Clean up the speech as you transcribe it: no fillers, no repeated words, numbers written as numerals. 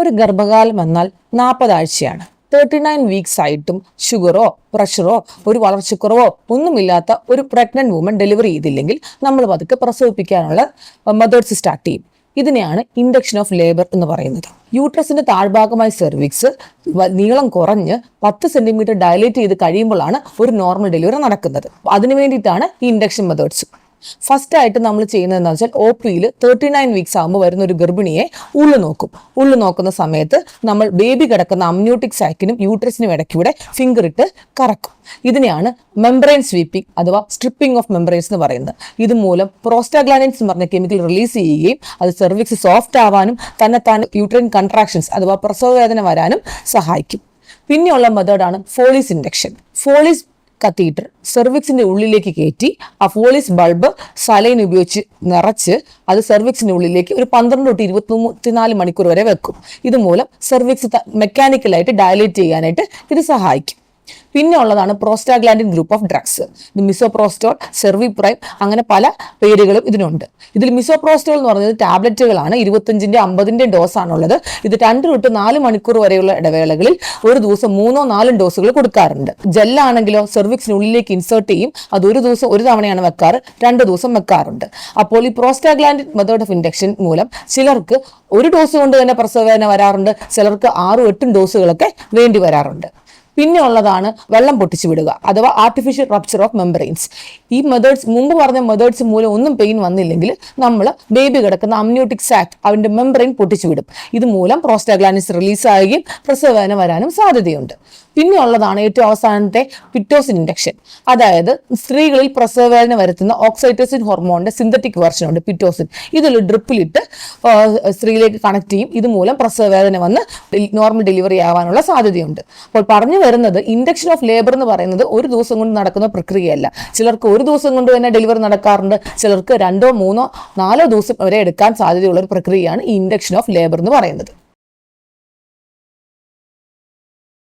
ഒരു ഗർഭകാലം എന്നാൽ 40 ആഴ്ചയാണ്. 39 വീക്സ് ആയിട്ടും ഷുഗറോ പ്രഷറോ ഒരു വളർച്ചക്കുറവോ ഒന്നുമില്ലാത്ത ഒരു പ്രഗ്നന്റ് വുമൺ ഡെലിവറി ചെയ്തില്ലെങ്കിൽ നമ്മൾ പതുക്കെ പ്രസവിപ്പിക്കാനുള്ള മെത്തേഡ്സ് സ്റ്റാർട്ട് ചെയ്യും. ഇതിനെയാണ് ഇൻഡക്ഷൻ ഓഫ് ലേബർ എന്ന് പറയുന്നത്. യൂട്രസിന്റെ താഴ്ഭാഗമായി സെർവിക്സ് നീളം കുറഞ്ഞ് 10 സെന്റിമീറ്റർ ഡയലേറ്റ് ചെയ്ത് കഴിയുമ്പോഴാണ് ഒരു നോർമൽ ഡെലിവറി നടക്കുന്നത്. അതിനു വേണ്ടിയിട്ടാണ് ഈ ഇൻഡക്ഷൻ മെത്തേഡ്സ്. ഫസ്റ്റ് ആയിട്ട് നമ്മൾ ചെയ്യുന്നത് എന്താ വെച്ചാൽ OPയിൽ 39 വീക്സ് ആകുമ്പോൾ വരുന്ന ഒരു ഗർഭിണിയെ ഉള്ളു നോക്കും. ഉള്ളു നോക്കുന്ന സമയത്ത് നമ്മൾ ബേബി കിടക്കുന്ന അമ്നിയോട്ടിക് സാക്കിനും യൂട്രസിനും ഇടയ്ക്കൂടെ ഫിംഗർ ഇട്ട് കറക്കും. ഇതിനെയാണ് മെംബ്രെയിൻ സ്വീപ്പിംഗ് അഥവാ സ്ട്രിപ്പിംഗ് ഓഫ് മെംബ്രെയിൻസ് എന്ന് പറയുന്നത്. ഇതുമൂലം പ്രോസ്റ്റാഗ്ലാൻഡിൻസ് എന്ന് പറഞ്ഞ കെമിക്കൽ റിലീസ് ചെയ്യുകയും അത് സെർവിക്സ് സോഫ്റ്റ് ആവാനും തന്നെത്താൻ യൂട്രൈൻ കൺട്രാക്ഷൻസ് അഥവാ പ്രസവവേദന വരാനും സഹായിക്കും. പിന്നെയുള്ള മെത്തേഡാണ് ഫോളീസ് ഇൻഡക്ഷൻ. ഫോളീസ് കത്തീറ്റർ സെർവിക്സിന്റെ ഉള്ളിലേക്ക് കയറ്റി ആ ഫോളീസ് ബൾബ് സലൈൻ ഉപയോഗിച്ച് നിറച്ച് അത് സെർവിക്സിന്റെ ഉള്ളിലേക്ക് ഒരു 12 തൊട്ട് 24 മണിക്കൂർ വരെ വെക്കും. ഇതുമൂലം സെർവിക്സ് മെക്കാനിക്കലായിട്ട് ഡയലേറ്റ് ചെയ്യാനായിട്ട് ഇത് സഹായിക്കും. പിന്നെ ഉള്ളതാണ് പ്രോസ്റ്റാഗ്ലാൻഡിൻ ഗ്രൂപ്പ് ഓഫ് ഡ്രഗ്സ്. ഇത് മിസോപ്രോസ്റ്റോൾ, സെർവിപ്രൈം, അങ്ങനെ പല പേരുകളും ഇതിനുണ്ട്. ഇതിൽ മിസോപ്രോസ്റ്റോൾ എന്ന് പറയുന്നത് ടാബ്ലറ്റുകളാണ്. 25ന്റെ 50ന്റെ ഡോസ് ആണുള്ളത്. ഇത് 2 തൊട്ട് 4 മണിക്കൂർ വരെയുള്ള ഇടവേളകളിൽ ഒരു ദിവസം 3-4 ഡോസുകൾ കൊടുക്കാറുണ്ട്. ജെല്ലാണെങ്കിലോ സെർവിക്സിനുള്ളിലേക്ക് ഇൻസേർട്ട് ചെയ്യും. അത് ഒരു ദിവസം ഒരു തവണയാണ് വെക്കാറ്, 2 ദിവസം വെക്കാറുണ്ട്. അപ്പോൾ ഈ പ്രോസ്റ്റാഗ്ലാൻഡിൻ മെത്തേഡ് ഓഫ് ഇൻഡക്ഷൻ മൂലം ചിലർക്ക് ഒരു ഡോസ് കൊണ്ട് തന്നെ പ്രസവവേദന വരാറുണ്ട്, ചിലർക്ക് 6-8 ഡോസുകളൊക്കെ വേണ്ടി വരാറുണ്ട്. പിന്നെ ഉള്ളതാണ് വെള്ളം പൊട്ടിച്ചു വിടുക അഥവാ ആർട്ടിഫിഷ്യൽ റപ്ചർ ഓഫ് മെംബ്രെയിൻസ്. ഈ മെത്തേഡ്സ് മുമ്പ് പറഞ്ഞ മെത്തേഡ്സ് മൂലം ഒന്നും പെയിൻ വന്നില്ലെങ്കിൽ നമ്മൾ ബേബി കിടക്കുന്ന അമ്നിയോട്ടിക് സാക്ക് അവന്റെ മെംബ്രെയിൻ പൊട്ടിച്ചു വിടും. ഇതുമൂലം പ്രോസ്റ്റാഗ്ലാൻഡിൻസ് റിലീസ് ആവുകയും പ്രസവവേദന വരാനും സാധ്യതയുണ്ട്. പിന്നെ ഉള്ളതാണ് ഏറ്റവും അവസാനത്തെ പിറ്റോസിൻ ഇൻഡക്ഷൻ. അതായത് സ്ത്രീകളിൽ പ്രസവവേദന വരുത്തുന്ന ഓക്സൈറ്റോസിൻ ഹോർമോണിന്റെ സിന്തറ്റിക് വെർഷൻ ഉണ്ട് പിറ്റോസിൻ. ഇതൊരു ഡ്രിപ്പിലിട്ട് സ്ത്രീയിലേക്ക് കണക്ട് ചെയ്യും. ഇതുമൂലം പ്രസവവേദന വന്ന് നോർമൽ ഡെലിവറി ആവാനുള്ള സാധ്യതയുണ്ട്. അപ്പോൾ പറഞ്ഞു വരുന്നത് ഇൻഡക്ഷൻ ഓഫ് ലേബർ എന്ന് പറയുന്നത് ഒരു ദിവസം കൊണ്ട് നടക്കുന്ന പ്രക്രിയയല്ല. ചിലർക്ക് ഒരു ദിവസം കൊണ്ട് തന്നെ ഡെലിവറി നടക്കാറുണ്ട്, ചിലർക്ക് 2, 3, 4 ദിവസം വരെ എടുക്കാൻ സാധ്യതയുള്ള ഒരു പ്രക്രിയയാണ് ഈ ഇൻഡക്ഷൻ ഓഫ് ലേബർ എന്ന് പറയുന്നത്.